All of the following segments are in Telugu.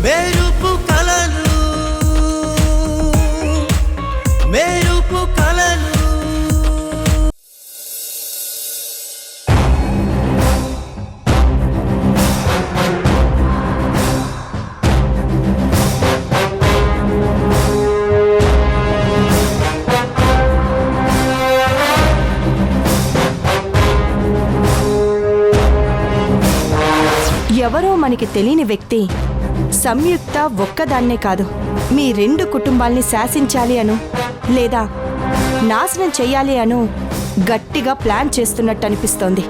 మెరుపు కలలు మెరుపు కలలు. ఎవరో మనకి తెలియని వ్యక్తి సంయుక్త ఒక్కదాన్నే కాదు, మీ 2 కుటుంబాల్ని శాసించాలి అను లేదా నాశనం చెయ్యాలి అను గట్టిగా ప్లాన్ చేస్తున్నట్టు అనిపిస్తోంది.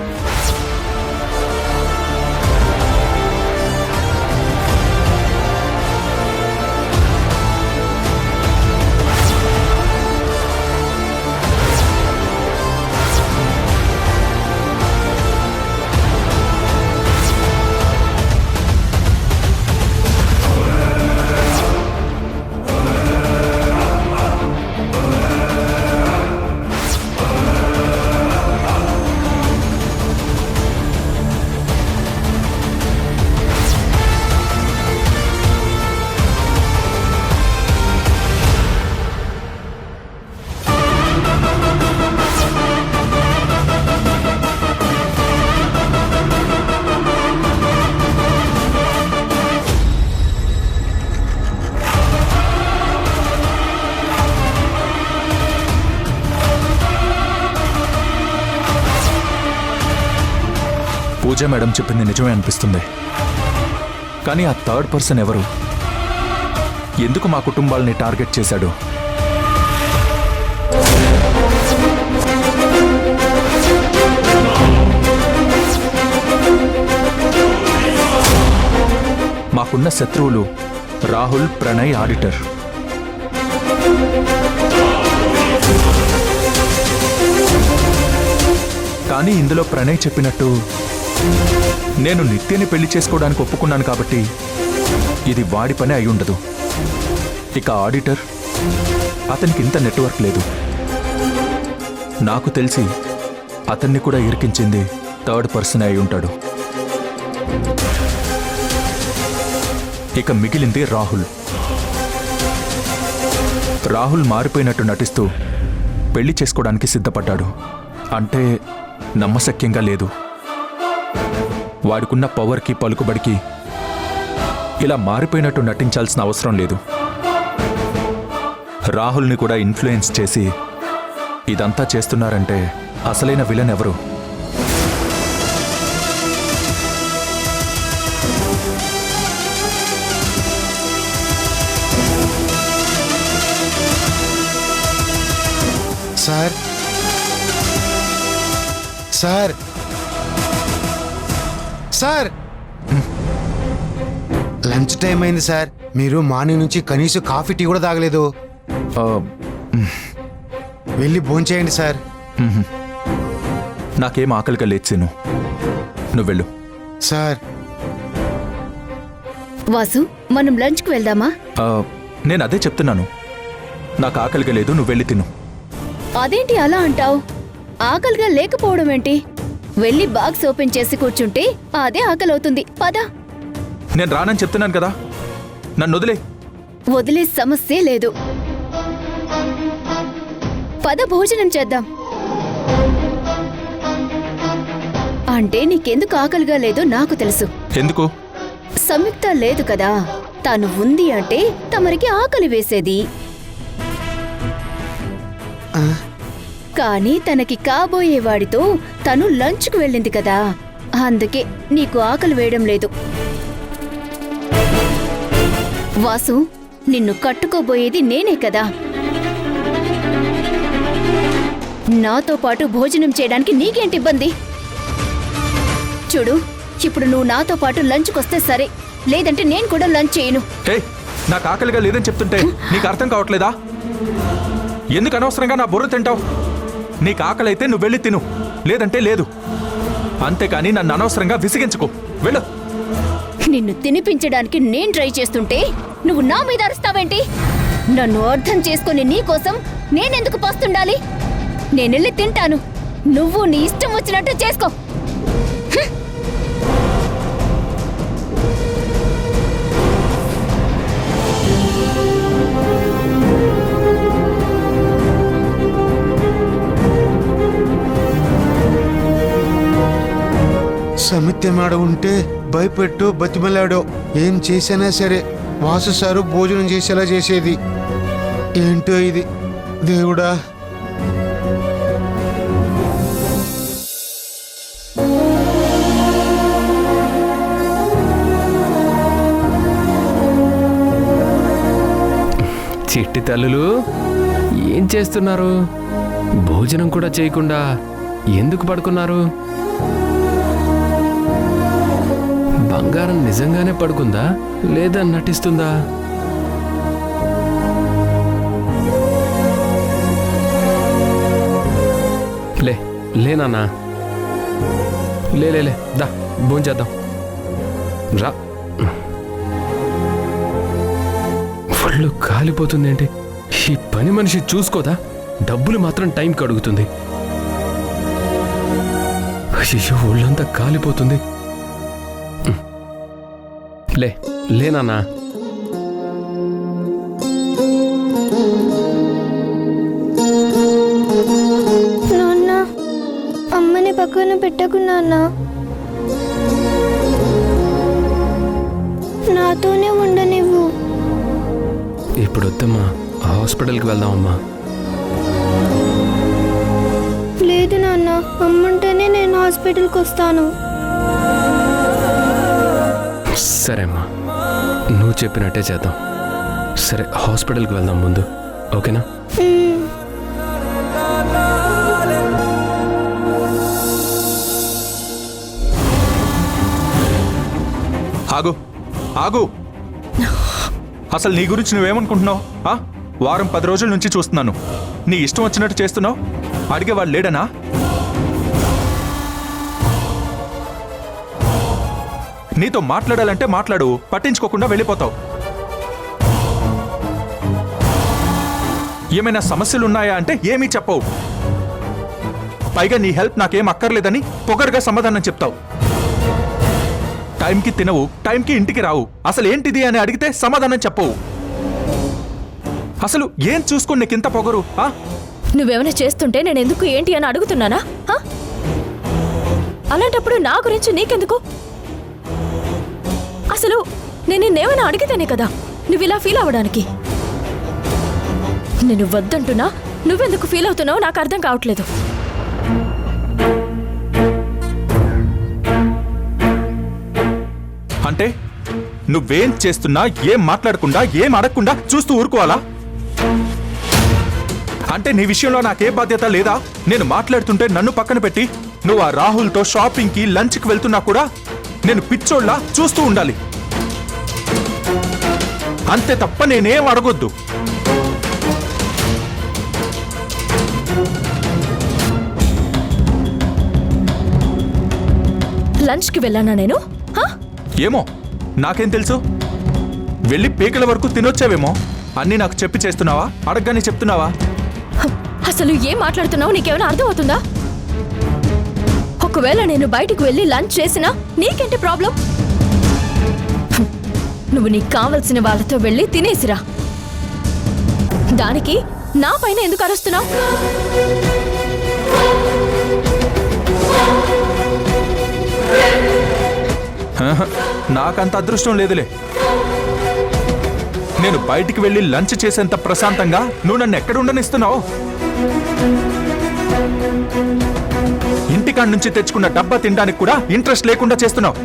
పూజ మేడం చెప్పింది నిజమే అనిపిస్తుంది. కానీ ఆ థర్డ్ పర్సన్ ఎవరు? ఎందుకు మా కుటుంబాలని టార్గెట్ చేశాడు? మాకున్న శత్రువులు రాహుల్, ప్రణయ్, ఆడిటర్. కానీ ఇందులో ప్రణయ్ చెప్పినట్టు నేను నిత్యని పెళ్లి చేసుకోవడానికి ఒప్పుకున్నాను కాబట్టి ఇది వాడి పని అయి ఉండదు. ఇక ఆడిటర్, అతనికి ఇంత నెట్వర్క్ లేదు. నాకు తెలిసి అతన్ని కూడా ఇరికించింది థర్డ్ పర్సన్ అయి ఉంటాడు. ఇక మిగిలింది రాహుల్. రాహుల్ మారిపోయినట్టు నటిస్తూ పెళ్లి చేసుకోవడానికి సిద్ధపడ్డాడు. అంటే నమ్మశక్యంగా లేదు. వాడికున్న పవర్కి, పలుకుబడికి ఇలా మారిపోయినట్టు నటించాల్సిన అవసరం లేదు. రాహుల్ని కూడా ఇన్ఫ్లుయెన్స్ చేసి ఇదంతా చేస్తున్నారంటే అసలైన విలన్ ఎవరు? Sir sir sir lunch time అయింది సార్. మీరు మార్నింగ్ నుంచి కనీసం కాఫీ, టీ కూడా తాగలేదు. వెళ్ళి భోంచేయండి సార్. నాకేం ఆకలిగా లేచేను. నువ్వు వెళ్ళు. సార్ వాసు, మనం లంచ్కి వెళ్దామా? నేను అదే చెప్తున్నాను. నాకు ఆకలిగా లేదు, నువ్వు వెళ్ళి తిను. అదేంటి అలా అంటావు? ఆకలిగా లేకపోవడం ఏంటి? వెళ్ళి బాక్స్ ఓపెన్ చేసి కూర్చుంటే అదే ఆకలి అవుతుంది. పద. నేను రానని చెప్తున్నాను కదా, నన్ను వదిలే. వదిలే సమస్యే లేదు. పద, భోజనం చేద్దాం. అంటే నీకెందుకు ఆకలిగా లేదో నాకు తెలుసు. ఎందుకు? సంయుక్త లేదు కదా, తను ఉంది అంటే తమరికి ఆకలి వేసేది. కానీ తనకి కాబోయేవాడితో తను లంచ్కు వెళ్ళింది కదా, అందుకే నీకు ఆకలి వేయడం లేదు. వాసు, నిన్ను కట్టుకోబోయేది నేనే కదా. నాతో పాటు భోజనం చేయడానికి నీకేంటి ఇబ్బంది? చూడు, ఇప్పుడు నువ్వు నాతో పాటు లంచ్కొస్తే సరే, లేదంటే నేను కూడా లంచ్ చేయను. నాకు ఆకలిగా లేదని చెప్తుంటే నీకు అర్థం కావట్లేదా? ఎందుకు అనవసరంగా నా బుర్ర తింటావు? నీకు ఆకలి అయితే నువ్వు వెళ్ళి తిను, లేదంటే లేదు. అంతేకాని నన్ను అనవసరంగా విసిగించుకో. వెళ్ళు. నిన్ను తినిపించడానికి నేను ట్రై చేస్తుంటే నువ్వు నా మీద అరుస్తావేంటి? నన్ను అర్థం చేసుకుని నీకోసం నేనెందుకు పోస్తుండాలి? నేనెళ్ళి తింటాను, నువ్వు నీ ఇష్టం వచ్చినట్టు చేసుకో. నిత్య మేడం ఉంటే భయపెట్టు బతిమలాడో ఏం చేసినా సరే వాసు సారు భోజనం చేసేలా చేసేది. ఏంటో ఇది దేవుడా. చిట్టి తల్లులు ఏం చేస్తున్నారు? భోజనం కూడా చేయకుండా ఎందుకు పడుకున్నారు? బంగారం నిజంగానే పడుకుందా లేదా నటిస్తుందా? లేనా లే దా భోంచేద్దాం రా. ఒళ్ళు కాలిపోతుందేంటి? ఈ పని మనిషి చూసుకోదా? డబ్బులు మాత్రం టైంకి అడుగుతుంది. అయ్యో ఒళ్ళంతా కాలిపోతుంది. లేనా నాన్న అమ్మని పక్కన పెట్టకున్నా, నాతోనే ఉండనివ్వు. ఇప్పుడు వద్దమ్మా, హాస్పిటల్కి వెళ్దామమ్మా. లేదు నాన్న, అమ్మంటేనే నేను హాస్పిటల్కి వస్తాను. సరే అమ్మా, నువ్వు చెప్పినట్టే చేద్దాం. సరే హాస్పిటల్కి వెళ్దాం ముందు, ఓకేనా? ఆగు ఆగు. అసలు నీ గురించి నువ్వేమనుకుంటున్నావు? వారం 10 రోజుల నుంచి చూస్తున్నాను. నీ ఇష్టం వచ్చినట్టు చేస్తున్నావు. అడిగేవాడు లేడనా? నీతో మాట్లాడాలంటే మాట్లాడు, పట్టించుకోకుండా వెళ్ళిపోతావు. ఏమైనా సమస్యలున్నాయా అంటే ఏమీ చెప్పవు. పైగా నీ హెల్ప్ నాకేం అక్కర్లేదని పొగరుగా సమాధానం చెప్తావు. టైంకి తినవు, టైంకి ఇంటికి రావు. అసలు ఏంటిది అని అడిగితే సమాధానం చెప్పవు. అసలు ఏం చూసుకుని నీకింత పొగరు? నువ్వేమైనా చేస్తుంటే నేను ఎందుకు ఏంటి అని అడుగుతున్నానా? అలాంటప్పుడు నా గురించి నీకెందుకు? అసలు నేను నిన్నేమైనా అడిగితేనే కదా నువ్వు ఇలా ఫీల్ అవ్వడానికి. నేను వద్దంటున్నా నువ్వెందుకు ఫీల్ అవుతున్నావో నాకు అర్థం కావట్లేదు. అంటే నువ్వేం చేస్తున్నా, ఏం మాట్లాడకుండా, ఏం అడగకుండా చూస్తూ ఊరుకోవాలా? అంటే నీ విషయంలో నాకే బాధ్యత లేదా? నేను మాట్లాడుతుంటే నన్ను పక్కన పెట్టి నువ్వు ఆ రాహుల్తో షాపింగ్కి, లంచ్కి వెళ్తున్నా కూడా నేను పిచ్చోళ్ళ చూస్తూ ఉండాలి. అంతే తప్ప నేనేం అడగొద్దు. లంచ్కి వెళ్ళానా నేను? ఏమో, నాకేం తెలుసు? వెళ్ళి పీకల వరకు తినొచ్చావేమో. అన్నీ నాకు చెప్పి చేస్తున్నావా? అడగగానే చెప్తున్నావా? అసలు ఏం మాట్లాడుతున్నావు? నీకేమైనా అర్థమవుతుందా? ఒకవేళ నేను బయటికి వెళ్ళి లంచ్ చేసినా నీకేంటి ప్రాబ్లం? నువ్వు నీకు కావలసిన వాళ్ళతో వెళ్ళి తినేసిరా. దానికి నా పైన ఎందుకు అరుస్తున్నావు? నాకంత అదృష్టం లేదులే. నేను బయటికి వెళ్ళి లంచ్ చేసేంత ప్రశాంతంగా నువ్వు నన్ను ఎక్కడ ఉండనిస్తున్నావు? ఇంటికాడ నుంచి తెచ్చుకున్న డబ్బా తినడానికి కూడా ఇంట్రెస్ట్ లేకుండా చేస్తున్నావు.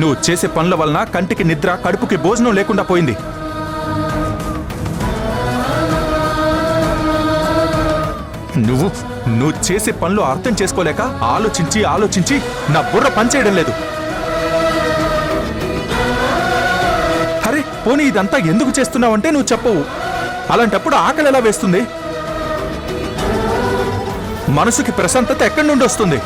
నువ్వు చేసే పనుల వలన కంటికి నిద్ర, కడుపుకి భోజనం లేకుండా పోయింది. నువ్వు చేసే పనులు అర్థం చేసుకోలేక ఆలోచించి ఆలోచించి నా బుర్ర పనిచేయడం లేదు. అరే పోనీ ఇదంతా ఎందుకు చేస్తున్నావంటే నువ్వు చెప్పవు. అలాంటప్పుడు ఆకలి ఎలా వేస్తుంది? మనసుకి ప్రశాంతత ఎక్కడి నుండి వస్తుంది?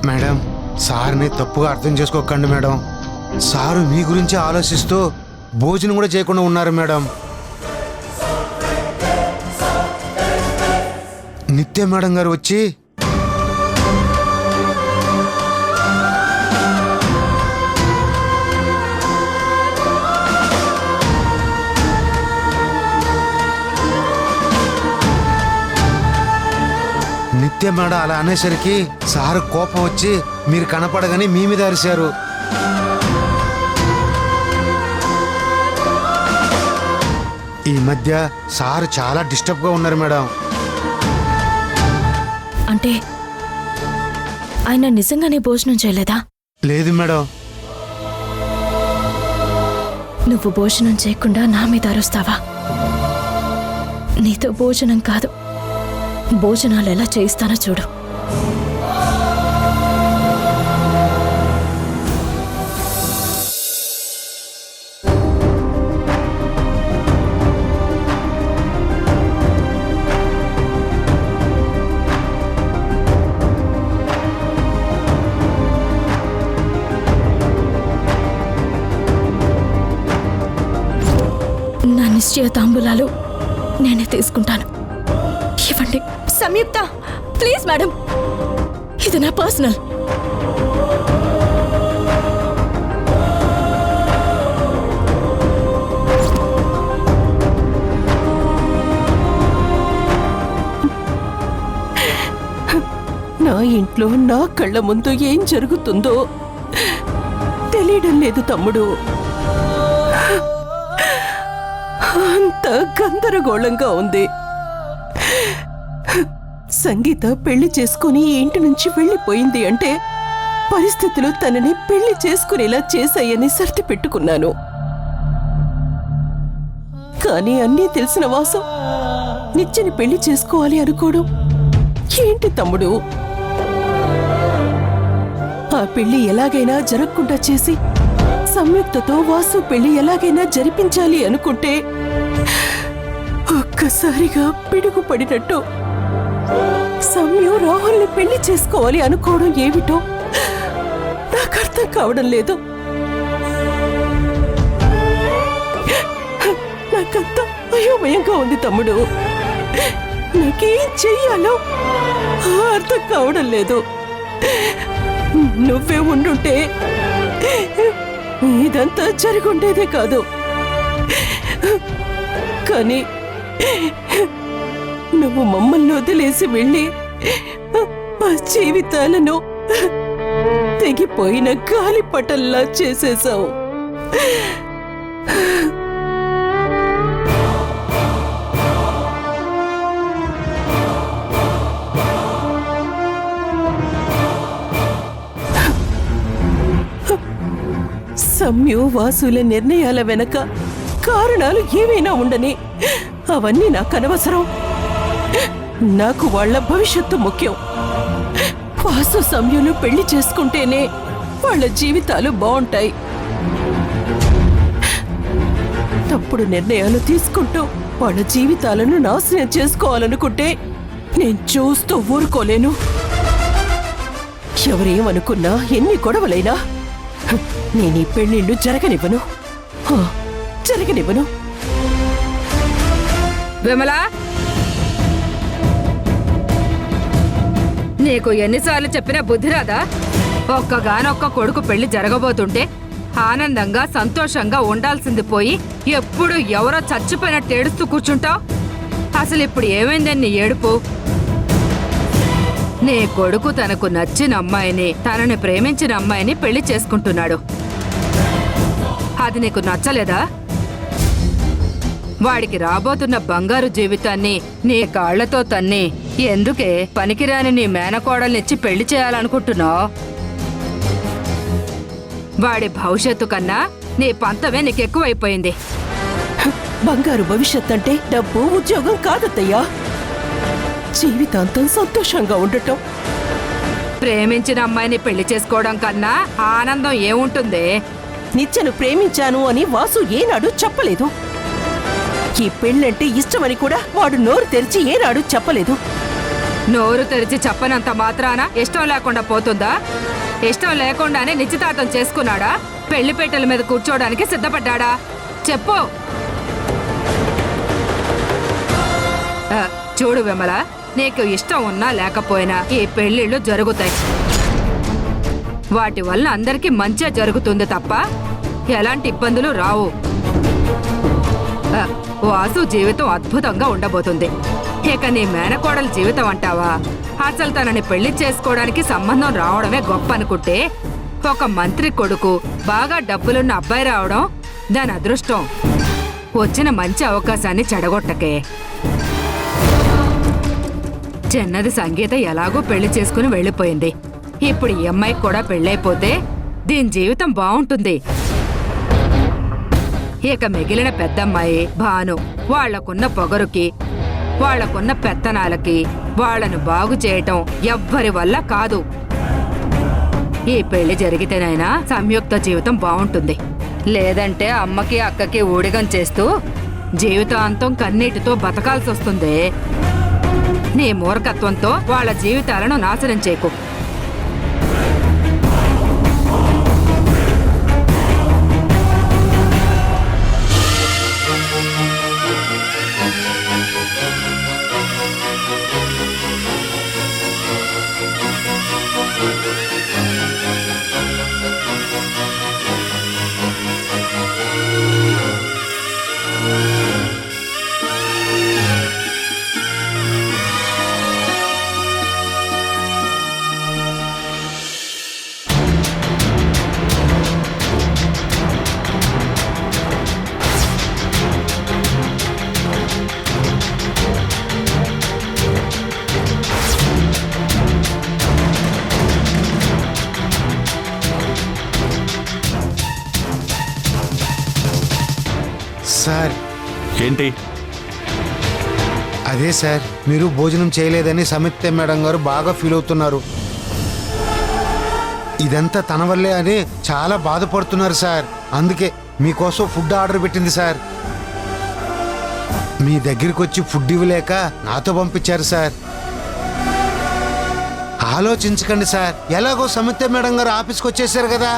మేడం, సార్ని తప్పుగా అర్థం చేసుకోకండి మేడం. సారు మీ గురించి ఆలోచిస్తూ భోజనం కూడా చేయకుండా ఉన్నారు మేడం. నిత్య మేడం గారు వచ్చి అంతే మేడం, అలా అనేసరికి సార్ కోపం వచ్చి మీరు కనపడగానే మీ మీద అరిశారు. ఈ మధ్య సార్ చాలా డిస్టర్బ్గా ఉన్నారు మేడం. అంటే ఆయన నిజంగానే భోజనం చేయలేదా? లేదు మేడం. నువ్వు భోజనం చేయకుండా నా మీద అరుస్తావా? నీతో భోజనం కాదు, భోజనాలు ఎలా చేయిస్తానో చూడు. నా నిశ్చయ తాంబూలాలు నేనే తీసుకుంటాను. ఇవ్వండి. సంయుక్త, ప్లీజ్ మేడం, ఇది నా పర్సనల్. నా ఇంట్లో నా కళ్ళ ముందు ఏం జరుగుతుందో తెలియడం లేదు తమ్ముడు. అంత గందరగోళంగా ఉంది. సంగీత పెళ్లి చేసుకుని ఈ ఇంటి నుంచి వెళ్ళిపోయింది అంటే పరిస్థితులు తనని పెళ్లి చేసుకునేలా చేశాయని సర్ది పెట్టుకున్నాను. కానీ అన్నీ తెలిసిన వాసం నిత్యని పెళ్లి చేసుకోవాలి అనుకోవడం ఏంటి తమ్ముడు? ఆ పెళ్లి ఎలాగైనా జరగకుండా చేసి సంయుక్తతో వాసు పెళ్లి ఎలాగైనా జరిపించాలి అనుకుంటే ఒక్కసారిగా పిడుగు పడినట్టు సంయు రాహుల్ని పెళ్లి చేసుకోవాలి అనుకోవడం ఏమిటో నాకు అర్థం కావడం లేదు. నాకంతా అయోమయంగా ఉంది తమ్ముడు. నాకేం చెయ్యాలో అర్థం కావడం లేదు. నువ్వే ఉండుంటే ఇదంతా జరుగుండేదే కాదు. కానీ నువ్వు మమ్మల్ని వదిలేసి వెళ్ళి మా జీవితాలను తెగిపోయిన గాలిపటల్లా చేసేశావు. సంయు వాసుల నిర్ణయాల వెనక కారణాలు ఏమైనా ఉండని అవన్నీ నాకు అనవసరం. నాకు వాళ్ళ భవిష్యత్తు ముఖ్యం. వాసు సంయులు పెళ్లి చేసుకుంటేనే వాళ్ళ జీవితాలు బాగుంటాయి. తప్పుడు నిర్ణయాలు తీసుకుంటూ వాళ్ళ జీవితాలను నాశనం చేసుకోవాలనుకుంటే నేను చూస్తూ ఊరుకోలేను. ఎవరేమనుకున్నా, ఎన్ని గొడవలైనా నేను ఈ పెళ్లిళ్ళు జరగనివ్వను. జరగనివ్వను. విమలా, నీకు ఎన్నిసార్లు చెప్పినా బుద్ధి రాదా? ఒక్కగానొక్క కొడుకు పెళ్లి జరగబోతుంటే ఆనందంగా సంతోషంగా ఉండాల్సింది పోయి ఎప్పుడు ఎవరో చచ్చిపోయినట్టు ఏడుస్తూ కూర్చుంటావు. అసలు ఇప్పుడు ఏమైందని నీ ఏడుపు? నీ కొడుకు తనకు నచ్చిన అమ్మాయిని, తనని ప్రేమించిన అమ్మాయిని పెళ్లి చేసుకుంటున్నాడు. అది నీకు నచ్చలేదా? వాడికి రాబోతున్న బంగారు జీవితాన్ని నీ కాళ్లతో తన్ని ఎందుకే పనికిరాని నీ మేనకోడల్నిచ్చి పెళ్లి చేయాలనుకుంటున్నావు? వాడి భవిష్యత్తు కన్నా నీ పంతమే నీకెక్కువైపోయింది. బంగారు భవిష్యత్ అంటే డబ్బు, ఉద్యోగం కాదత్తయ్యా. జీవితాంతం సంతోషంగా ఉండటం. ప్రేమించిన అమ్మాయిని పెళ్లి చేసుకోవడం కన్నా ఆనందం ఏముంటుంది? నిత్యను ప్రేమించాను అని వాసు ఏనాడు చెప్పలేదు. ఈ పెళ్ళంటే ఇష్టమని కూడా వాడు నోరు తెరిచి ఏనాడు చెప్పలేదు. నోరు తెరిచి చెప్పనంత మాత్రాన ఇష్టం లేకుండా పోతుందా? ఇష్టం లేకుండానే నిశ్చితార్థం చేసుకున్నాడా? పెళ్లి పెట్టెల మీద కూర్చోడానికి సిద్ధపడ్డాడా? చెప్పు. చూడు విమల, నీకు ఇష్టం ఉన్నా లేకపోయినా ఈ పెళ్లిళ్ళు జరుగుతాయి. వాటి వల్ల అందరికీ మంచిగా జరుగుతుంది తప్ప ఎలాంటి ఇబ్బందులు రావు. వాసు జీవితం అద్భుతంగా ఉండబోతుంది. ఇక నీ మేనకోడల జీవితం అంటావా? అసలు తనని పెళ్లి చేసుకోవడానికి సంబంధం రావడమే గొప్ప అనుకుంటే, ఒక మంత్రి కొడుకు బాగా డబ్బులున్న అబ్బాయి రావడం దాని అదృష్టం. వచ్చిన మంచి అవకాశాన్ని చెడగొట్టకే. చిన్నది సంగీత ఎలాగో పెళ్లి చేసుకుని వెళ్ళిపోయింది. ఇప్పుడు ఈ అమ్మాయికి కూడా పెళ్ళైపోతే దీని జీవితం బాగుంటుంది. ఇక మిగిలిన పెద్దమ్మాయి భాను వాళ్లకున్న పొగరుకి, వాళ్లకున్న పెత్తనాలకి వాళ్లను బాగు చేయటం ఎవ్వరి వల్ల కాదు. ఈ పెళ్లి జరిగితేనైనా సంయుక్త జీవితం బాగుంటుంది. లేదంటే అమ్మకి అక్కకి ఊడిగం చేస్తూ జీవితాంతం కన్నీటితో బతకాల్సి వస్తుంది. నీ మూర్ఖత్వంతో వాళ్ళ జీవితాలను నాశనం చేయకు. సార్ ఏంటి? అదే సార్, మీరు భోజనం చేయలేదని సమిత్య మేడం గారు బాగా ఫీల్ అవుతున్నారు. ఇదంతా తన వల్లే అని చాలా బాధపడుతున్నారు సార్. అందుకే మీకోసం ఫుడ్ ఆర్డర్ పెట్టింది సార్. మీ దగ్గరికి వచ్చి ఫుడ్ ఇవ్వలేక నాతో పంపించారు సార్. ఆలోచించకండి సార్, ఎలాగో సమిత్య మేడం గారు ఆఫీస్కి వచ్చేసారు కదా,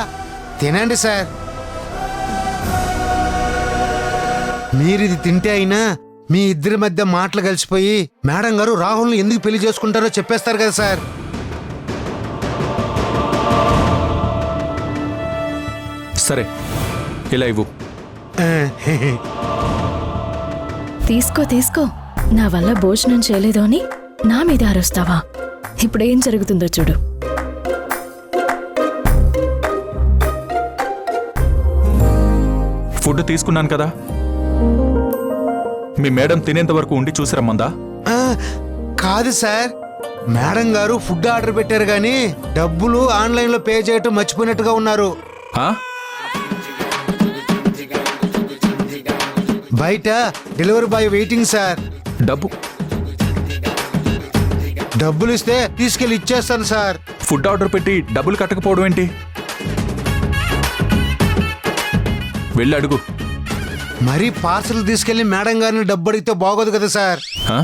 తినండి సార్. మీరిది తింటే అయినా మీ ఇద్దరి మధ్య మాటలు కలిసిపోయి మేడం గారు రాహుల్ని ఎందుకు పెళ్లి చేసుకుంటారో చెప్పేస్తారు కదా సార్. సరే, ఇలా ఇవ్వు. తీసుకో తీసుకో. నా వల్ల భోజనం చేయలేదు అని నా మీద అరుస్తావా? ఇప్పుడేం జరుగుతుందో చూడు. ఫుడ్ తీసుకున్నాను కదా, మీ మేడం తినేంత వరకు ఉండి చూసిరమ్మందా? కాదు సార్, మేడం గారు ఫుడ్ ఆర్డర్ పెట్టారు కానీ డబ్బులు ఆన్లైన్లో పే చేయటం మర్చిపోయినట్టుగా ఉన్నారు. ఆ? బయట డెలివరీ బాయ్ వెయిటింగ్ సార్. డబ్బులు ఇస్తే తీసుకెళ్ళి ఇచ్చేస్తాను సార్. ఫుడ్ ఆర్డర్ పెట్టి డబ్బులు కట్టకపోవడం ఏంటి? వెళ్ళి అడుగు. మరీ పార్సల్ తీసుకెళ్లి మేడం గారిని డబ్బు అడిగితే బాగోదు కదా సార్. ఆ?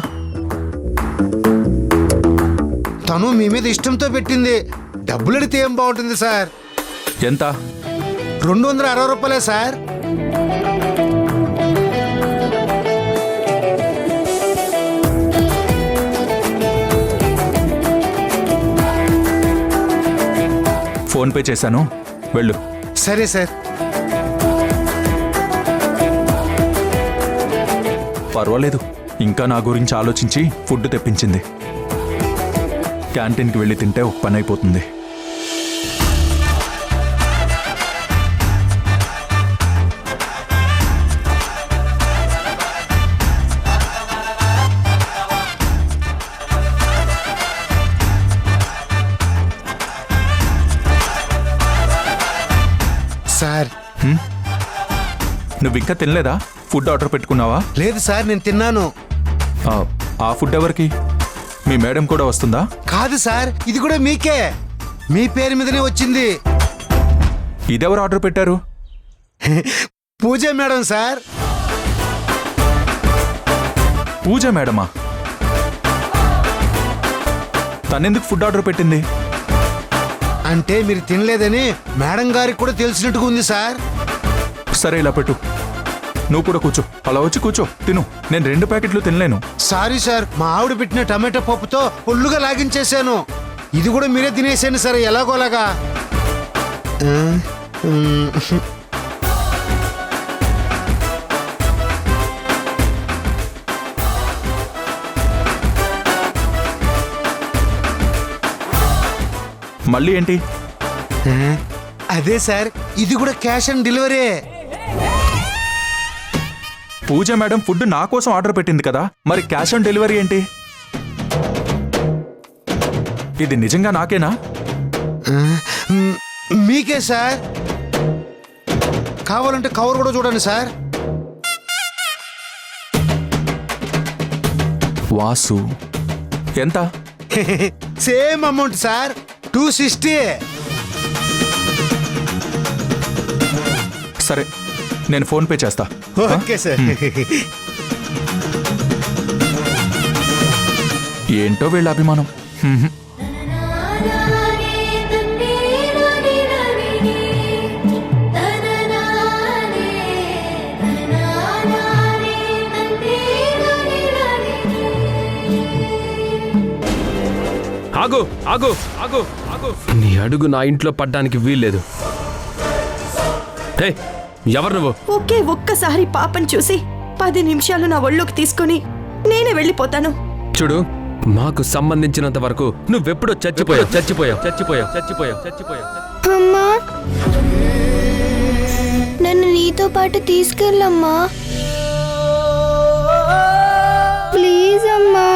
తను మీ మీద ఇష్టంతో పెట్టింది, డబ్బులు అడిగితే ఏం బాగుంటుంది సార్? ఎంత? 260 రూపాయలే సార్. ఫోన్ పే చేశాను, వెళ్ళు. సరే సార్. పర్వాలేదు, ఇంకా నా గురించి ఆలోచించి ఫుడ్ తెప్పించింది. క్యాంటీన్కి వెళ్ళి తింటే ఒక పని అయిపోతుంది. సార్, నువ్వు ఇంకా తినలేదా? ఫుడ్ ఆర్డర్ పెట్టుకున్నావా? లేదు సార్, నేను తిన్నాను. ఆ ఫుడ్ ఎవరికి? మీ మేడం కూడా వస్తుందా? కాదు సార్, ఇది కూడా మీకే, మీ పేరు మీదనే వచ్చింది. ఇదెవరు ఆర్డర్ పెట్టారు? పూజ మేడం సార్. పూజ మేడమా? తనెందుకు ఫుడ్ ఆర్డర్ పెట్టింది? అంటే మీరు తినలేదని మేడం గారికి కూడా తెలిసినట్టుగా ఉంది సార్. సరే, ఇలా పెట్టు. నువ్వు కూడా కూర్చో. అలా వచ్చి కూర్చో, తిను. నేను 2 ప్యాకెట్లు తినలేను. సారీ సార్, మా ఆవిడ పెట్టిన టమాటో పప్పుతో ఫుల్లుగా లాగించేశాను. ఇది కూడా మీరే తినేసాను సార్, ఎలాగోలాగా. మళ్ళీ ఏంటి? అదే సార్, ఇది కూడా cash on delivery. Pooja madam food నా కోసం ఆర్డర్ పెట్టింది కదా, మరి క్యాష్ ఆన్ డెలివరీ ఏంటి? ఇది నిజంగా నాకేనా? మీకే సార్. కావాలంటే కవర్ కూడా చూడండి సార్. వాసు ఎంత? Same amount sir, 260. సరే, నేను ఫోన్ పే చేస్తా. Okay sir. ఏంటో వీళ్ళ అభిమానం. హ్మ్. ఆగు ఆగు ఆగు ఆగు, నీ అడుగు నా ఇంట్లో పడ్డానికి వీల్లేదు. హే, ఎవరు నువ్వు? ఒక్కసారి పాపని చూసి 10 నిమిషాలు నా ఒళ్ళోకి తీసుకొని నేనే వెళ్ళిపోతాను. చూడు, మాకు సంబంధించినంత వరకు నువ్వెప్పుడో చచ్చిపోయావు. అమ్మా, నన్ను నీతో పాటు తీసుకెళ్ళమ్మా, ప్లీజ్ అమ్మా.